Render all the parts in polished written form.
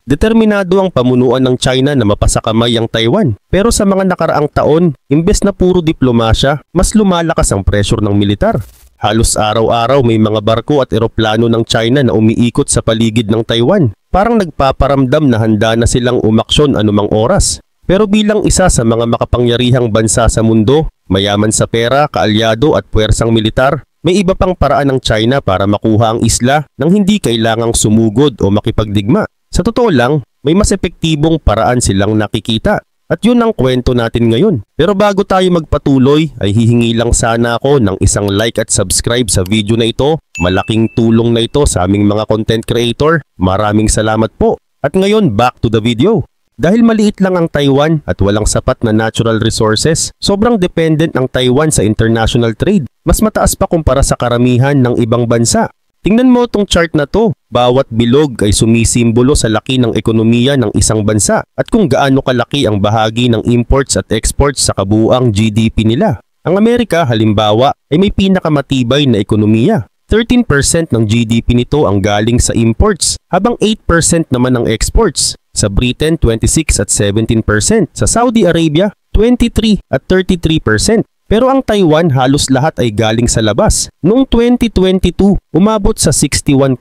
Determinado ang pamunuan ng China na mapasakamay ang Taiwan. Pero sa mga nakaraang taon, imbes na puro diplomasya, mas lumalakas ang pressure ng militar. Halos araw-araw may mga barko at eroplano ng China na umiikot sa paligid ng Taiwan. Parang nagpaparamdam na handa na silang umaksyon anumang oras. Pero bilang isa sa mga makapangyarihang bansa sa mundo, mayaman sa pera, kaalyado at puwersang militar, may iba pang paraan ng China para makuha ang isla nang hindi kailangang sumugod o makipagdigma. Sa totoo lang, may mas epektibong paraan silang nakikita. At yun ang kwento natin ngayon. Pero bago tayo magpatuloy, ay hihingi lang sana ako ng isang like at subscribe sa video na ito. Malaking tulong na ito sa aming mga content creator. Maraming salamat po. At ngayon, back to the video. Dahil maliit lang ang Taiwan at walang sapat na natural resources, sobrang dependent ang Taiwan sa international trade. Mas mataas pa kumpara sa karamihan ng ibang bansa. Tingnan mo tong chart na to. Bawat bilog ay sumisimbolo sa laki ng ekonomiya ng isang bansa at kung gaano kalaki ang bahagi ng imports at exports sa kabuuang GDP nila. Ang Amerika, halimbawa, ay may pinakamatibay na ekonomiya. 13% ng GDP nito ang galing sa imports, habang 8% naman ang exports. Sa Britain, 26 at 17%. Sa Saudi Arabia, 23 at 33%. Pero ang Taiwan halos lahat ay galing sa labas. Noong 2022, umabot sa 61%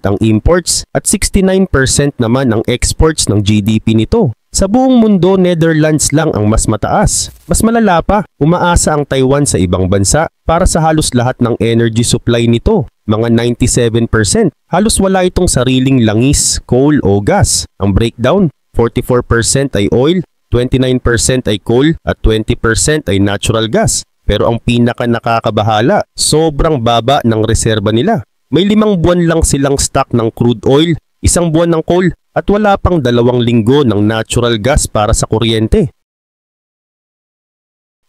ang imports at 69% naman ang exports ng GDP nito. Sa buong mundo, Netherlands lang ang mas mataas. Mas malala pa, umaasa ang Taiwan sa ibang bansa para sa halos lahat ng energy supply nito. Mga 97%. Halos wala itong sariling langis, coal o gas. Ang breakdown, 44% ay oil, 29% ay coal at 20% ay natural gas. Pero ang pinaka nakakabahala, sobrang baba ng reserba nila. May 5 buwan lang silang stock ng crude oil, 1 buwan ng coal at wala pang 2 linggo ng natural gas para sa kuryente.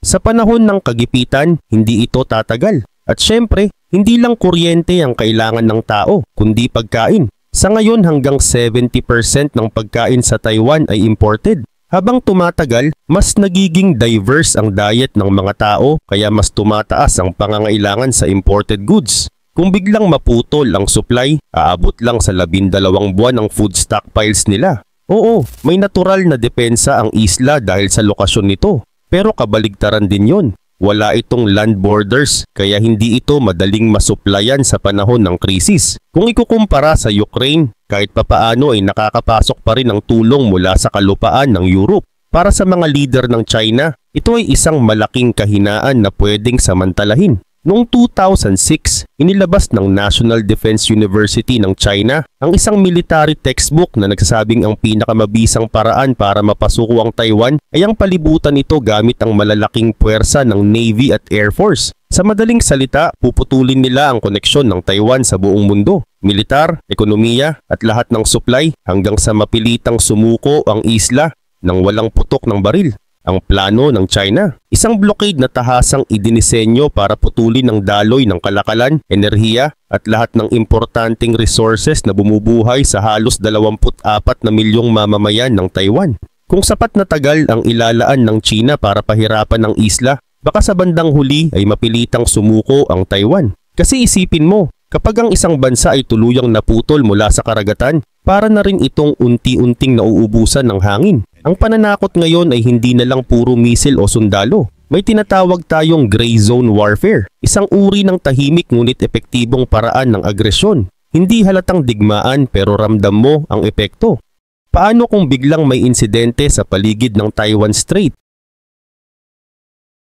Sa panahon ng kagipitan, hindi ito tatagal. At syempre, hindi lang kuryente ang kailangan ng tao, kundi pagkain. Sa ngayon hanggang 70% ng pagkain sa Taiwan ay imported. Habang tumatagal, mas nagiging diverse ang diet ng mga tao kaya mas tumataas ang pangangailangan sa imported goods. Kung biglang maputol ang supply, aabot lang sa 12 buwan ang food stockpiles nila. Oo, may natural na depensa ang isla dahil sa lokasyon nito. Pero kabaligtaran din yon. Wala itong land borders kaya hindi ito madaling masuplayan sa panahon ng krisis. Kung ikukumpara sa Ukraine, kahit papaano ay nakakapasok pa rin ang tulong mula sa kalupaan ng Europe. Para sa mga leader ng China, ito ay isang malaking kahinaan na pwedeng samantalahin. Noong 2006, inilabas ng National Defense University ng China ang isang military textbook na nagsasabing ang pinakamabisang paraan para mapasuko ang Taiwan ay ang palibutan ito gamit ang malalaking puwersa ng Navy at Air Force. Sa madaling salita, puputulin nila ang koneksyon ng Taiwan sa buong mundo. Militar, ekonomiya at lahat ng supply hanggang sa mapilitang sumuko ang isla nang walang putok ng baril. Ang plano ng China, isang blockade na tahasang idinisenyo para putulin ang daloy ng kalakalan, enerhiya at lahat ng importanteng resources na bumubuhay sa halos 24 na milyong mamamayan ng Taiwan. Kung sapat na tagal ang ilalaan ng China para pahirapan ang isla, baka sa bandang huli ay mapilitang sumuko ang Taiwan. Kasi isipin mo, kapag ang isang bansa ay tuluyang naputol mula sa karagatan, para na rin itong unti-unting nauubusan ng hangin. Ang pananakot ngayon ay hindi na lang puro misil o sundalo. May tinatawag tayong gray zone warfare, isang uri ng tahimik ngunit epektibong paraan ng agresyon. Hindi halatang digmaan pero ramdam mo ang epekto. Paano kung biglang may insidente sa paligid ng Taiwan Strait?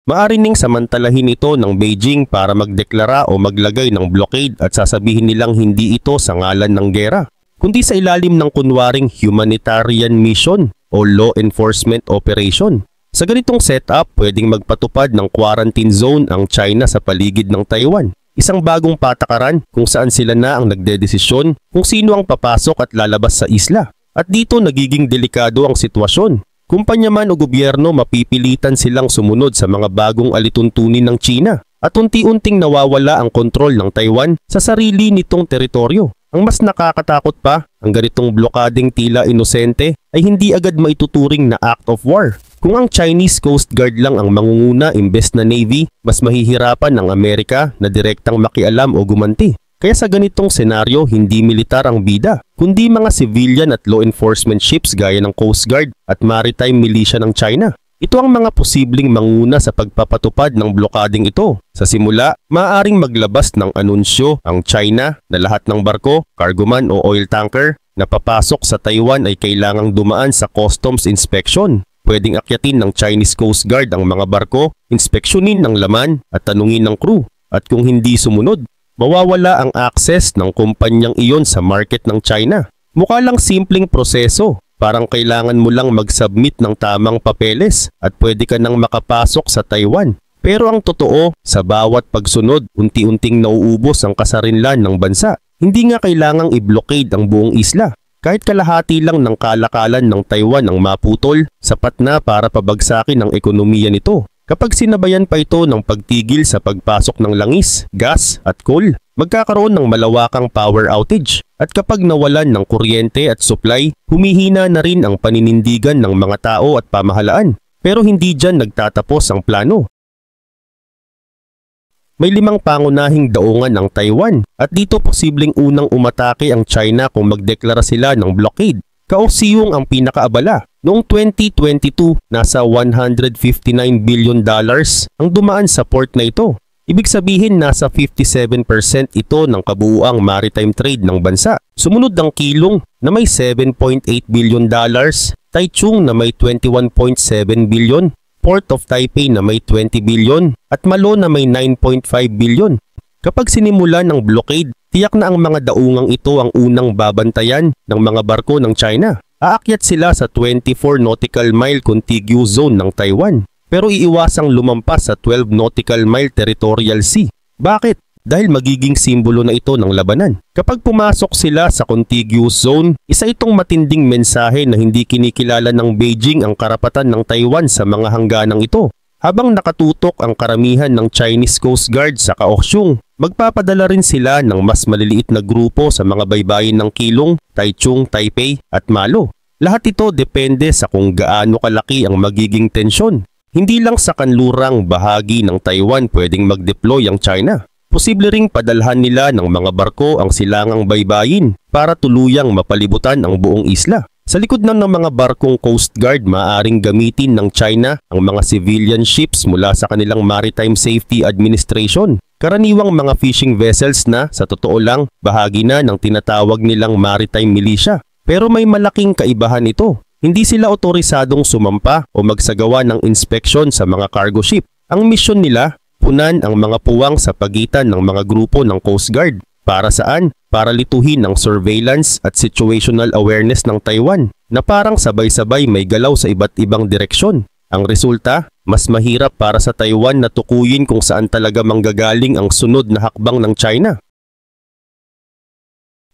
Maaari ning samantalahin ito ng Beijing para magdeklara o maglagay ng blockade at sasabihin nilang hindi ito sa ngalan ng gera, kundi sa ilalim ng kunwaring humanitarian mission o law enforcement operation. Sa ganitong setup, pwedeng magpatupad ng quarantine zone ang China sa paligid ng Taiwan. Isang bagong patakaran kung saan sila na ang nagdedesisyon kung sino ang papasok at lalabas sa isla. At dito nagiging delikado ang sitwasyon. Kumpanya man o gobyerno, mapipilitan silang sumunod sa mga bagong alituntunin ng China at unti-unting nawawala ang kontrol ng Taiwan sa sarili nitong teritoryo. Ang mas nakakatakot pa, ang ganitong blokadeng tila inosente ay hindi agad maituturing na act of war. Kung ang Chinese Coast Guard lang ang mangunguna imbes na Navy, mas mahihirapan ang Amerika na direktang makialam o gumanti. Kaya sa ganitong senaryo, hindi militar ang bida, kundi mga civilian at law enforcement ships gaya ng Coast Guard at maritime militia ng China. Ito ang mga posibleng manguna sa pagpapatupad ng blokading ito. Sa simula, maaaring maglabas ng anunsyo ang China na lahat ng barko, cargo man o oil tanker na papasok sa Taiwan ay kailangang dumaan sa customs inspection. Pwedeng akyatin ng Chinese Coast Guard ang mga barko, inspeksyonin ng laman at tanungin ng crew. At kung hindi sumunod, mawawala ang access ng kumpanyang iyon sa market ng China. Mukha lang simpleng proseso. Parang kailangan mo lang mag-submit ng tamang papeles at pwede ka nang makapasok sa Taiwan. Pero ang totoo, sa bawat pagsunod, unti-unting nauubos ang kasarinlan ng bansa. Hindi nga kailangang i-blockade ang buong isla. Kahit kalahati lang ng kalakalan ng Taiwan ang maputol, sapat na para pabagsakin ang ekonomiya nito. Kapag sinabayan pa ito ng pagtigil sa pagpasok ng langis, gas at coal, magkakaroon ng malawakang power outage. At kapag nawalan ng kuryente at supply, humihina na rin ang paninindigan ng mga tao at pamahalaan. Pero hindi dyan nagtatapos ang plano. May 5 pangunahing daungan ang Taiwan at dito posibleng unang umatake ang China kung magdeklara sila ng blockade. Kaohsiung ang pinakaabala. Noong 2022, nasa $159 billion ang dumaan sa port na ito. Ibig sabihin nasa 57% ito ng kabuuang maritime trade ng bansa. Sumunod ang Keelung na may $7.8 billion, Taichung na may $21.7 billion, Port of Taipei na may $20 billion at Malo na may $9.5 billion. Kapag sinimulan ng blockade, tiyak na ang mga daungang ito ang unang babantayan ng mga barko ng China. Aakyat sila sa 24 nautical mile contiguous zone ng Taiwan. Pero iiwasang lumampas sa 12 nautical mile territorial sea. Bakit? Dahil magiging simbolo na ito ng labanan. Kapag pumasok sila sa contiguous zone, isa itong matinding mensahe na hindi kinikilala ng Beijing ang karapatan ng Taiwan sa mga hangganang ito. Habang nakatutok ang karamihan ng Chinese Coast Guard sa Kaohsiung, magpapadala rin sila ng mas maliliit na grupo sa mga baybayin ng Keelung, Taichung, Taipei at Malo. Lahat ito depende sa kung gaano kalaki ang magiging tensyon. Hindi lang sa kanlurang bahagi ng Taiwan pwedeng mag-deploy ang China. Posible ring padalhan nila ng mga barko ang silangang baybayin para tuluyang mapalibutan ang buong isla. Sa likod ng mga barkong Coast Guard, maaaring gamitin ng China ang mga civilian ships mula sa kanilang Maritime Safety Administration. Karaniwang mga fishing vessels na sa totoo lang bahagi na ng tinatawag nilang maritime militia. Pero may malaking kaibahan ito. Hindi sila otorisadong sumampa o magsagawa ng inspeksyon sa mga cargo ship. Ang misyon nila, punan ang mga puwang sa pagitan ng mga grupo ng Coast Guard. Para saan? Para lituhin ang surveillance at situational awareness ng Taiwan na parang sabay-sabay may galaw sa iba't ibang direksyon. Ang resulta, mas mahirap para sa Taiwan na tukuyin kung saan talaga manggagaling ang sunod na hakbang ng China.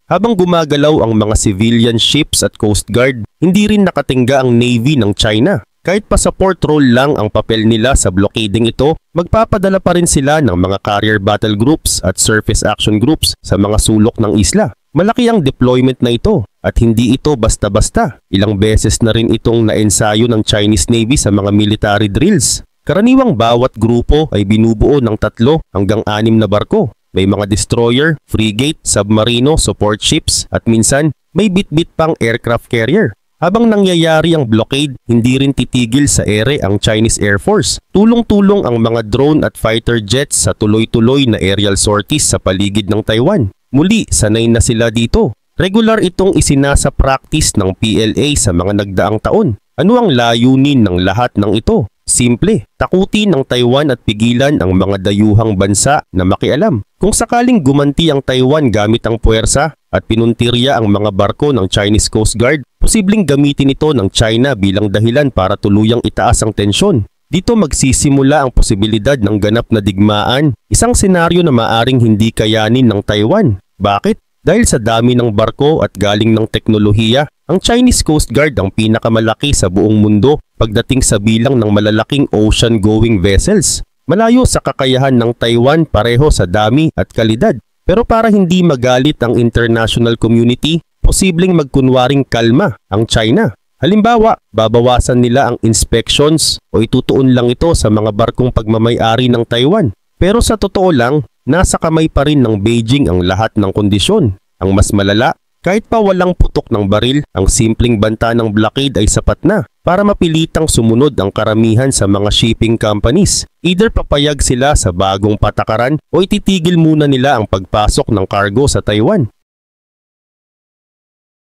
Habang gumagalaw ang mga civilian ships at Coast Guard, hindi rin nakatingga ang Navy ng China. Kahit pa sa port role lang ang papel nila sa blockading ito, magpapadala pa rin sila ng mga carrier battle groups at surface action groups sa mga sulok ng isla. Malaki ang deployment na ito at hindi ito basta-basta. Ilang beses na rin itong naensayo ng Chinese Navy sa mga military drills. Karaniwang bawat grupo ay binubuo ng 3 hanggang 6 na barko. May mga destroyer, frigate, submarino, support ships at minsan may bit-bit pang aircraft carrier. Habang nangyayari ang blockade, hindi rin titigil sa ere ang Chinese Air Force. Tulong-tulong ang mga drone at fighter jets sa tuloy-tuloy na aerial sorties sa paligid ng Taiwan. Muli, sanay na sila dito. Regular itong isinasa practice ng PLA sa mga nagdaang taon. Ano ang layunin ng lahat ng ito? Simple, takutin ang Taiwan at pigilan ang mga dayuhang bansa na makialam. Kung sakaling gumanti ang Taiwan gamit ang puwersa at pinuntirya ang mga barko ng Chinese Coast Guard, posibleng gamitin ito ng China bilang dahilan para tuluyang itaas ang tensyon. Dito magsisimula ang posibilidad ng ganap na digmaan, isang senaryo na maaring hindi kayanin ng Taiwan. Bakit? Dahil sa dami ng barko at galing ng teknolohiya, ang Chinese Coast Guard ang pinakamalaki sa buong mundo pagdating sa bilang ng malalaking ocean-going vessels. Malayo sa kakayahan ng Taiwan pareho sa dami at kalidad. Pero para hindi magalit ang international community, posibleng magkunwaring kalma ang China. Halimbawa, babawasan nila ang inspections o itutuon lang ito sa mga barkong pagmamay-ari ng Taiwan. Pero sa totoo lang, nasa kamay pa rin ng Beijing ang lahat ng kondisyon. Ang mas malala, kahit pa walang putok ng baril, ang simpleng banta ng blockade ay sapat na para mapilitang sumunod ang karamihan sa mga shipping companies. Either papayag sila sa bagong patakaran o ititigil muna nila ang pagpasok ng cargo sa Taiwan.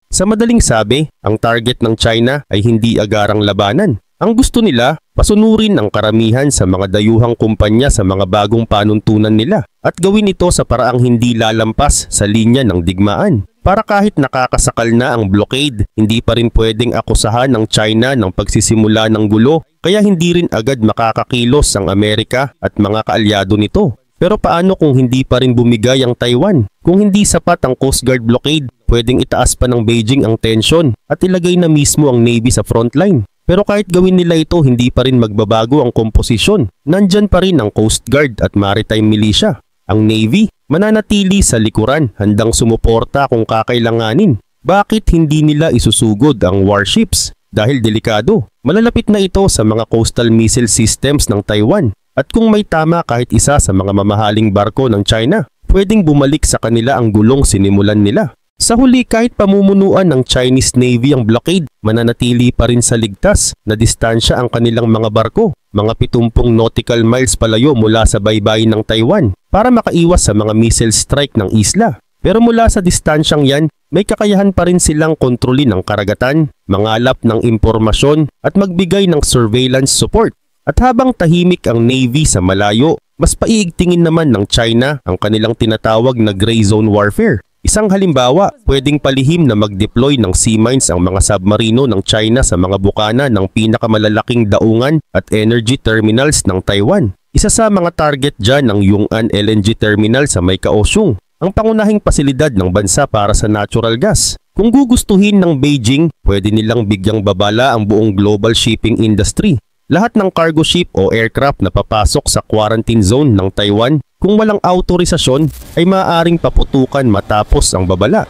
Sa madaling sabi, ang target ng China ay hindi agarang labanan. Ang gusto nila, pasunurin ang karamihan sa mga dayuhang kumpanya sa mga bagong panuntunan nila at gawin ito sa paraang hindi lalampas sa linya ng digmaan. Para kahit nakakasakal na ang blockade, hindi pa rin pwedeng akusahan ng China ng pagsisimula ng gulo, kaya hindi rin agad makakakilos ang Amerika at mga kaalyado nito. Pero paano kung hindi pa rin bumigay ang Taiwan? Kung hindi sapat ang Coast Guard blockade, pwedeng itaas pa ng Beijing ang tensyon at ilagay na mismo ang Navy sa frontline. Pero kahit gawin nila ito, hindi pa rin magbabago ang komposisyon. Nandyan pa rin ang Coast Guard at Maritime Militia. Ang Navy, mananatili sa likuran, handang sumuporta kung kakailanganin. Bakit hindi nila isusugod ang warships? Dahil delikado. Malalapit na ito sa mga coastal missile systems ng Taiwan. At kung may tama kahit isa sa mga mamahaling barko ng China, pwedeng bumalik sa kanila ang gulong sinimulan nila. Sa huli, kahit pamumunuan ng Chinese Navy ang blockade, mananatili pa rin sa ligtas na distansya ang kanilang mga barko, mga 70 nautical miles palayo mula sa baybayin ng Taiwan para makaiwas sa mga missile strike ng isla. Pero mula sa distansyang yan, may kakayahan pa rin silang kontrolin ang karagatan, mangalap ng impormasyon at magbigay ng surveillance support. At habang tahimik ang Navy sa malayo, mas paiigtingin naman ng China ang kanilang tinatawag na gray zone warfare. Isang halimbawa, pwedeng palihim na mag-deploy ng sea mines ang mga submarino ng China sa mga bukana ng pinakamalalaking daungan at energy terminals ng Taiwan. Isa sa mga target dyan ang Yong'an LNG Terminal sa may Kaohsiung, ang pangunahing pasilidad ng bansa para sa natural gas. Kung gugustuhin ng Beijing, pwede nilang bigyang babala ang buong global shipping industry. Lahat ng cargo ship o aircraft na papasok sa quarantine zone ng Taiwan, kung walang autorisasyon, ay maaaring paputukan matapos ang babala.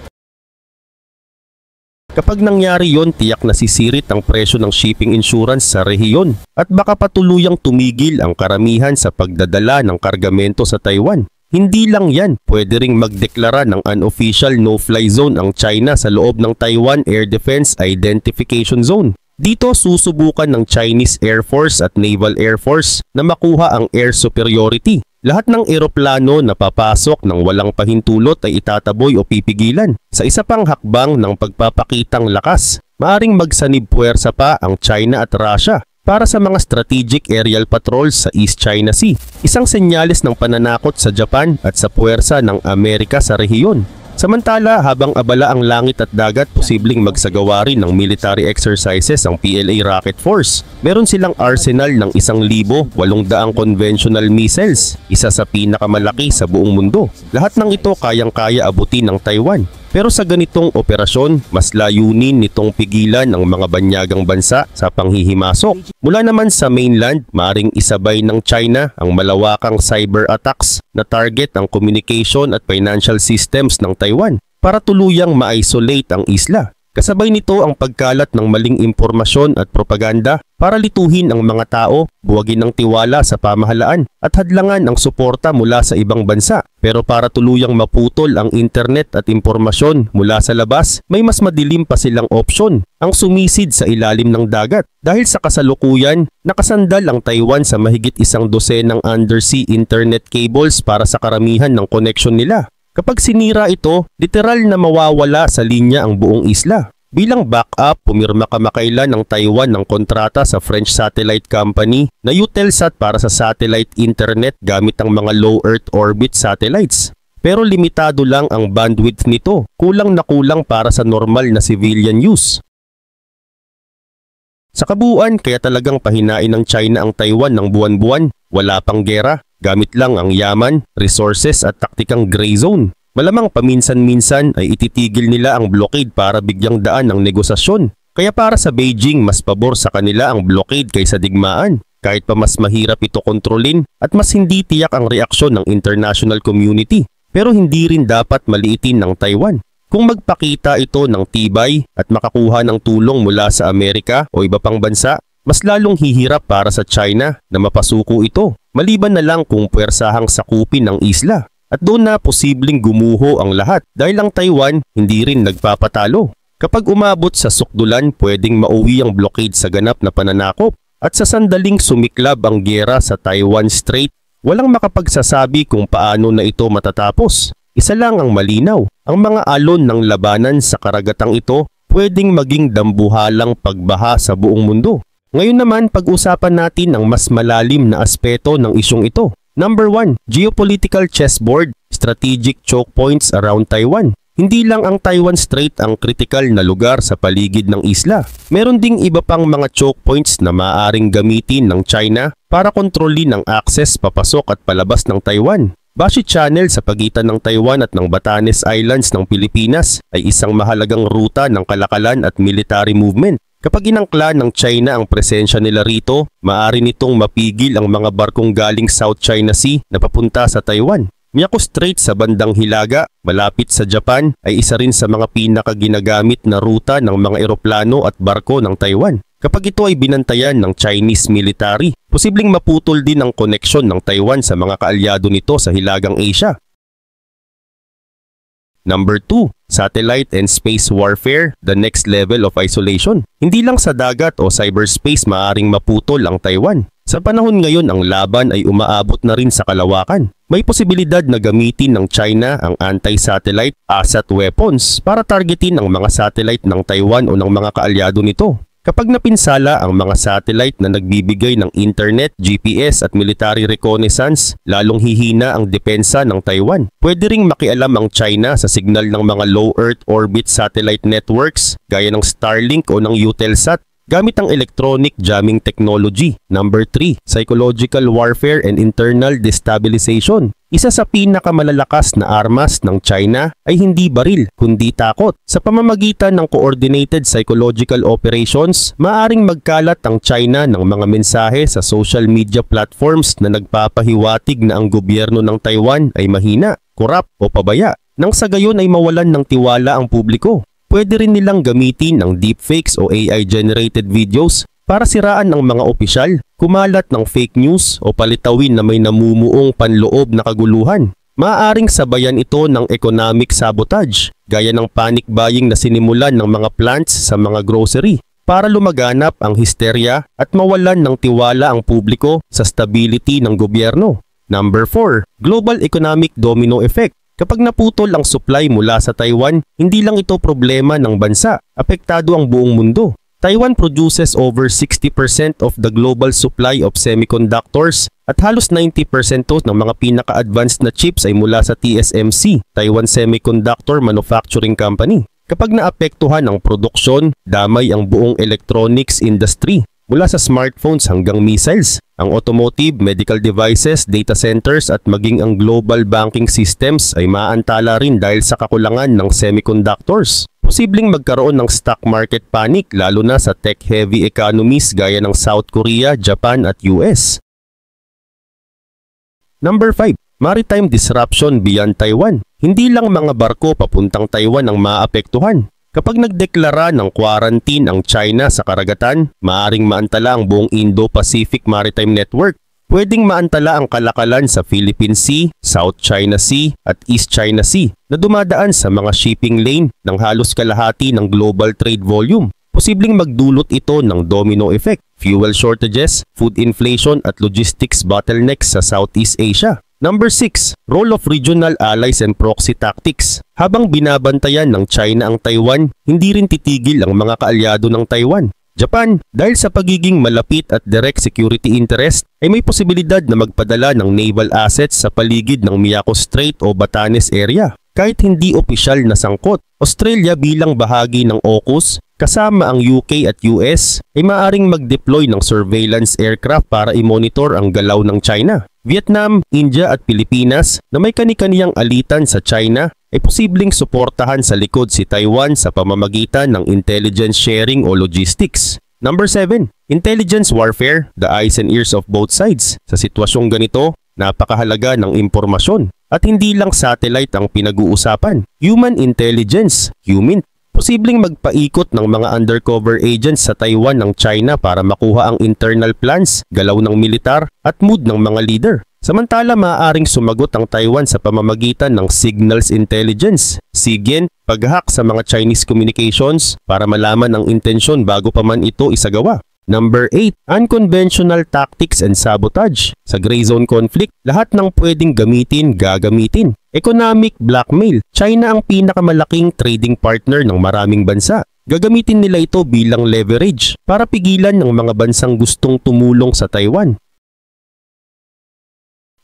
Kapag nangyari yon, tiyak na sisirit ang presyo ng shipping insurance sa rehiyon at baka patuluyang tumigil ang karamihan sa pagdadala ng kargamento sa Taiwan. Hindi lang yan, pwede ring magdeklara ng unofficial no-fly zone ang China sa loob ng Taiwan Air Defense Identification Zone. Dito susubukan ng Chinese Air Force at Naval Air Force na makuha ang air superiority. Lahat ng eroplano na papasok ng walang pahintulot ay itataboy o pipigilan. Sa isa pang hakbang ng pagpapakitang lakas, maaring magsanib puwersa pa ang China at Russia para sa mga strategic aerial patrols sa East China Sea. Isang senyales ng pananakot sa Japan at sa puwersa ng Amerika sa rehiyon. Samantala, habang abala ang langit at dagat, posibleng magsagawa rin ng military exercises ang PLA Rocket Force. Meron silang arsenal ng 1,800 conventional missiles, isa sa pinakamalaki sa buong mundo. Lahat ng ito kayang-kaya abutin ng Taiwan. Pero sa ganitong operasyon, mas layunin nitong pigilan ang mga banyagang bansa sa panghihimasok. Mula naman sa mainland, maaring isabay ng China ang malawakang cyber attacks na target ang communication at financial systems ng Taiwan para tuluyang ma-isolate ang isla. Kasabay nito ang pagkalat ng maling impormasyon at propaganda para lituhin ang mga tao, buwagin ang tiwala sa pamahalaan at hadlangan ang suporta mula sa ibang bansa. Pero para tuluyang maputol ang internet at impormasyon mula sa labas, may mas madilim pa silang opsyon, ang sumisid sa ilalim ng dagat. Dahil sa kasalukuyan, nakasandal ang Taiwan sa mahigit 12 undersea internet cables para sa karamihan ng connection nila. Kapag sinira ito, literal na mawawala sa linya ang buong isla. Bilang backup, pumirma kamakailan ng Taiwan ng kontrata sa French satellite company na Eutelsat para sa satellite internet gamit ang mga low Earth orbit satellites. Pero limitado lang ang bandwidth nito, kulang na kulang para sa normal na civilian use. Sa kabuuan, kaya talagang pahinain ng China ang Taiwan ng buwan-buwan, wala pang gera. Gamit lang ang yaman, resources at taktikang gray zone. Malamang paminsan-minsan ay ititigil nila ang blockade para bigyang daan ng negosasyon. Kaya para sa Beijing, mas pabor sa kanila ang blockade kaysa digmaan. Kahit pa mas mahirap ito kontrolin at mas hindi tiyak ang reaksyon ng international community. Pero hindi rin dapat maliitin ng Taiwan. Kung magpakita ito ng tibay at makakuha ng tulong mula sa Amerika o iba pang bansa, mas lalong hihirap para sa China na mapasuko ito. maliban na lang kung puwersahang sakupin ang isla. At doon na posibleng gumuho ang lahat dahil ang Taiwan hindi rin nagpapatalo. Kapag umabot sa sukdulan, pwedeng mauwi ang blockade sa ganap na pananakop. At sa sandaling sumiklab ang giyera sa Taiwan Strait, walang makapagsasabi kung paano na ito matatapos. Isa lang ang malinaw, ang mga alon ng labanan sa karagatang ito pwedeng maging dambuhalang pagbaha sa buong mundo. Ngayon naman, pag-usapan natin ang mas malalim na aspeto ng isyong ito. Number 1. Geopolitical chessboard, strategic choke points around Taiwan. Hindi lang ang Taiwan Strait ang kritikal na lugar sa paligid ng isla. Meron ding iba pang mga choke points na maaaring gamitin ng China para kontrolin ang access papasok at palabas ng Taiwan. Bashi Channel sa pagitan ng Taiwan at ng Batanes Islands ng Pilipinas ay isang mahalagang ruta ng kalakalan at military movement. Kapag inangkla ng China ang presensya nila rito, maaari nitong mapigil ang mga barkong galing South China Sea na papunta sa Taiwan. Miyako Strait sa bandang Hilaga, malapit sa Japan, ay isa rin sa mga pinakaginagamit na ruta ng mga eroplano at barko ng Taiwan. Kapag ito ay binantayan ng Chinese military, posibleng maputol din ang koneksyon ng Taiwan sa mga kaalyado nito sa Hilagang Asia. Number 2. Satellite and space warfare, the next level of isolation. Hindi lang sa dagat o cyberspace maaring maputol ang Taiwan. Sa panahon ngayon, ang laban ay umaabot na rin sa kalawakan. May posibilidad na gamitin ng China ang anti-satellite asset weapons para targetin ang mga satellite ng Taiwan o ng mga kaalyado nito. Kapag napinsala ang mga satellite na nagbibigay ng internet, GPS at military reconnaissance, lalong hihina ang depensa ng Taiwan. Pwede ring makialam ang China sa signal ng mga low Earth orbit satellite networks gaya ng Starlink o ng Eutelsat gamit ang electronic jamming technology. Number 3. Psychological warfare and internal destabilization. Isa sa pinakamalalakas na armas ng China ay hindi baril, kundi takot. Sa pamamagitan ng coordinated psychological operations, maaring magkalat ang China ng mga mensahe sa social media platforms na nagpapahiwatig na ang gobyerno ng Taiwan ay mahina, korap o pabaya, nang sa gayon ay mawalan ng tiwala ang publiko. Pwede rin nilang gamitin ang deepfakes o AI-generated videos para siraan ng mga opisyal, kumalat ng fake news o palitawin na may namumuong panloob na kaguluhan. Maaaring sabayan ito ng economic sabotage, gaya ng panic buying na sinimulan ng mga plants sa mga grocery para lumaganap ang histerya at mawalan ng tiwala ang publiko sa stability ng gobyerno. Number 4. Global Economic Domino Effect. Kapag naputol ang supply mula sa Taiwan, hindi lang ito problema ng bansa, apektado ang buong mundo. Taiwan produces over 60% of the global supply of semiconductors at halos 90% ng mga pinaka-advanced na chips ay mula sa TSMC, Taiwan Semiconductor Manufacturing Company. Kapag naapektuhan ang produksyon, damay ang buong electronics industry. Mula sa smartphones hanggang missiles, ang automotive, medical devices, data centers at maging ang global banking systems ay maantala rin dahil sa kakulangan ng semiconductors. Posibleng magkaroon ng stock market panic lalo na sa tech-heavy economies gaya ng South Korea, Japan at US. Number 5. Maritime disruption beyond Taiwan. Hindi lang mga barko papuntang Taiwan ang maapektuhan. Kapag nagdeklara ng quarantine ang China sa karagatan, maaring maantala ang buong Indo-Pacific Maritime Network. Pwedeng maantala ang kalakalan sa Philippine Sea, South China Sea at East China Sea na dumadaan sa mga shipping lane ng halos kalahati ng global trade volume. Posibleng magdulot ito ng domino effect, fuel shortages, food inflation at logistics bottlenecks sa Southeast Asia. Number 6. Role of regional allies and proxy tactics. Habang binabantayan ng China ang Taiwan, hindi rin titigil ang mga kaalyado ng Taiwan. Japan, dahil sa pagiging malapit at direct security interest, ay may posibilidad na magpadala ng naval assets sa paligid ng Miyako Strait o Batanes area. Kahit hindi opisyal na sangkot, Australia bilang bahagi ng AUKUS, kasama ang UK at US, ay maaaring mag-deploy ng surveillance aircraft para i-monitor ang galaw ng China. Vietnam, India at Pilipinas na may kani-kaniyang alitan sa China ay posibleng suportahan sa likod si Taiwan sa pamamagitan ng intelligence sharing o logistics. Number 7. Intelligence warfare, the eyes and ears of both sides. Sa sitwasyong ganito, napakahalaga ng impormasyon at hindi lang satellite ang pinag-uusapan. Human intelligence, HUMINT, Posibleng magpaikot ng mga undercover agents sa Taiwan ng China para makuha ang internal plans, galaw ng militar at mood ng mga leader. Samantala, maaaring sumagot ang Taiwan sa pamamagitan ng Signals Intelligence, SIGINT, pag-hack sa mga Chinese communications para malaman ang intensyon bago pa man ito isagawa. Number 8. Unconventional tactics and sabotage. Sa gray zone conflict, lahat ng pwedeng gamitin, gagamitin. Economic blackmail. China ang pinakamalaking trading partner ng maraming bansa. Gagamitin nila ito bilang leverage para pigilan ng mga bansang gustong tumulong sa Taiwan.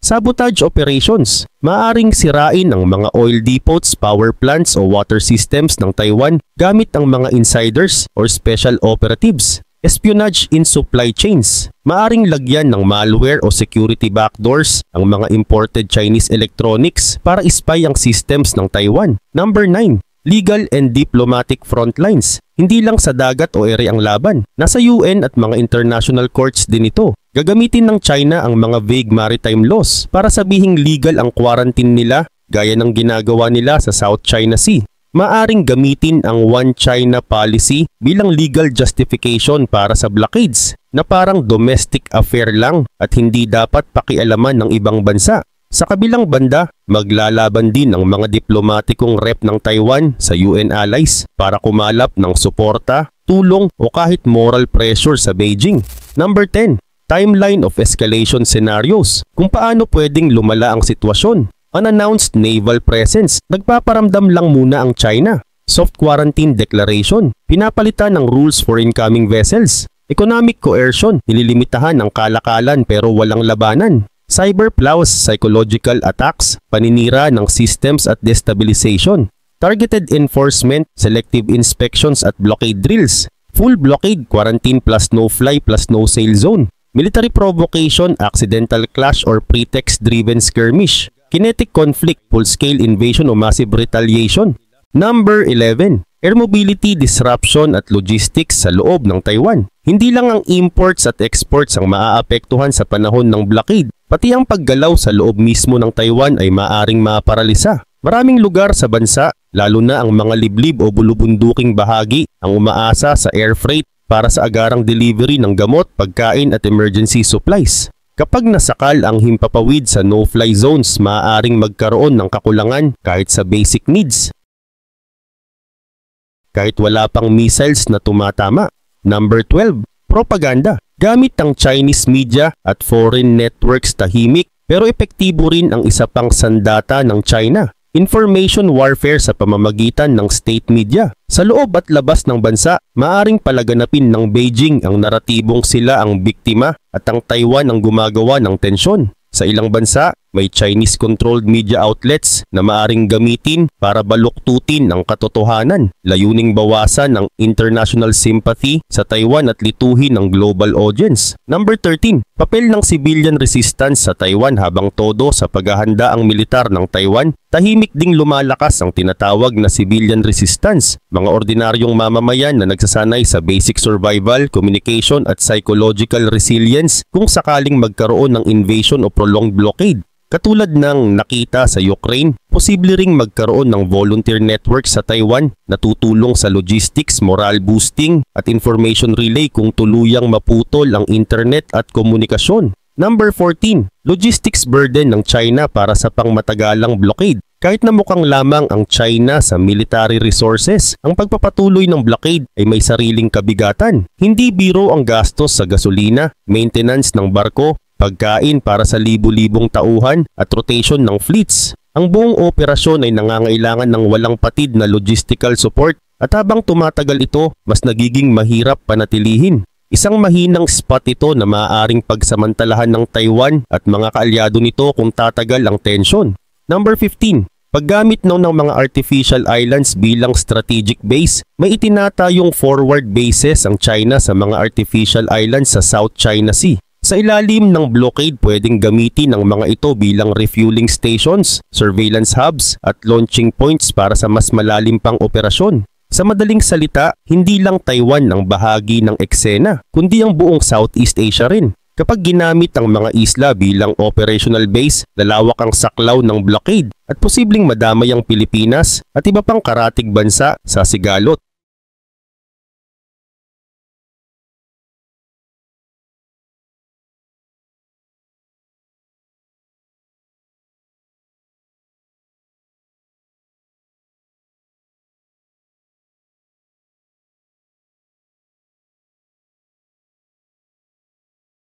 Sabotage operations. Maaring sirain ang mga oil depots, power plants o water systems ng Taiwan gamit ang mga insiders or special operatives. Espionage in supply chains. Maaring lagyan ng malware o security backdoors ang mga imported Chinese electronics para spy ang systems ng Taiwan. Number 9. Legal and diplomatic frontlines. Hindi lang sa dagat o ere ang laban. Nasa UN at mga international courts din ito. Gagamitin ng China ang mga vague maritime laws para sabihing legal ang quarantine nila gaya ng ginagawa nila sa South China Sea. Maaring gamitin ang One China policy bilang legal justification para sa blockades na parang domestic affair lang at hindi dapat pakialaman ng ibang bansa. Sa kabilang banda, maglalaban din ang mga diplomatikong rep ng Taiwan sa UN allies para kumalap ng suporta, tulong o kahit moral pressure sa Beijing. Number 10. Timeline of escalation scenarios. Kung paano pwedeng lumala ang sitwasyon. Unannounced naval presence. Nagpaparamdam lang muna ang China. Soft quarantine declaration. Pinapalitan ng rules for incoming vessels. Economic coercion. Nililimitahan ang kalakalan pero walang labanan. Cyber plows, psychological attacks, paninira ng systems at destabilization. Targeted enforcement, selective inspections at blockade drills. Full blockade, quarantine plus no-fly plus no-sail zone. Military provocation, accidental clash or pretext-driven skirmish. Kinetic conflict, full-scale invasion o massive retaliation. Number 11. Air mobility disruption at logistics sa loob ng Taiwan. Hindi lang ang imports at exports ang maaapektuhan sa panahon ng blockade, pati ang paggalaw sa loob mismo ng Taiwan ay maaring maparalisa. Maraming lugar sa bansa, lalo na ang mga liblib o bulubunduking bahagi, ang umaasa sa air freight para sa agarang delivery ng gamot, pagkain at emergency supplies. Kapag nasakal ang himpapawid sa no-fly zones, maaaring magkaroon ng kakulangan kahit sa basic needs. Kahit wala pang missiles na tumatama. Number 12. Propaganda. Gamit ang Chinese media at foreign networks tahimik pero epektibo rin ang isa pang sandata ng China. Information warfare sa pamamagitan ng state media. Sa loob at labas ng bansa, maaring palaganapin ng Beijing ang naratibong sila ang biktima at ang Taiwan ang gumagawa ng tensyon. Sa ilang bansa, may Chinese-controlled media outlets na maaring gamitin para baluktutin ang katotohanan, layuning bawasan ang international sympathy sa Taiwan at lituhin ang global audience. Number 13. Papel ng civilian resistance sa Taiwan. Habang todo sa paghahanda ang militar ng Taiwan, tahimik ding lumalakas ang tinatawag na civilian resistance. Mga ordinaryong mamamayan na nagsasanay sa basic survival, communication at psychological resilience kung sakaling magkaroon ng invasion o prolonged blockade. Katulad ng nakita sa Ukraine, posible ring magkaroon ng volunteer network sa Taiwan na tutulong sa logistics, moral boosting at information relay kung tuluyang maputol ang internet at komunikasyon. Number 14. Logistics burden ng China para sa pangmatagalang blockade. Kahit na mukhang lamang ang China sa military resources, ang pagpapatuloy ng blockade ay may sariling kabigatan. Hindi biro ang gastos sa gasolina, maintenance ng barko, pagkain para sa libu-libong tauhan at rotation ng fleets. Ang buong operasyon ay nangangailangan ng walang patid na logistical support at habang tumatagal ito, mas nagiging mahirap panatilihin. Isang mahinang spot ito na maaaring pagsamantalahan ng Taiwan at mga kaalyado nito kung tatagal ang tensyon. Number 15. Paggamit ng mga artificial islands bilang strategic base, may itinatayong forward bases ang China sa mga artificial islands sa South China Sea. Sa ilalim ng blockade, pwedeng gamitin ang mga ito bilang refueling stations, surveillance hubs at launching points para sa mas malalim pang operasyon. Sa madaling salita, hindi lang Taiwan ang bahagi ng eksena, kundi ang buong Southeast Asia rin. Kapag ginamit ang mga isla bilang operational base, lalawak ang saklaw ng blockade at posibleng madamay ang Pilipinas at iba pang karatig bansa sa sigalot.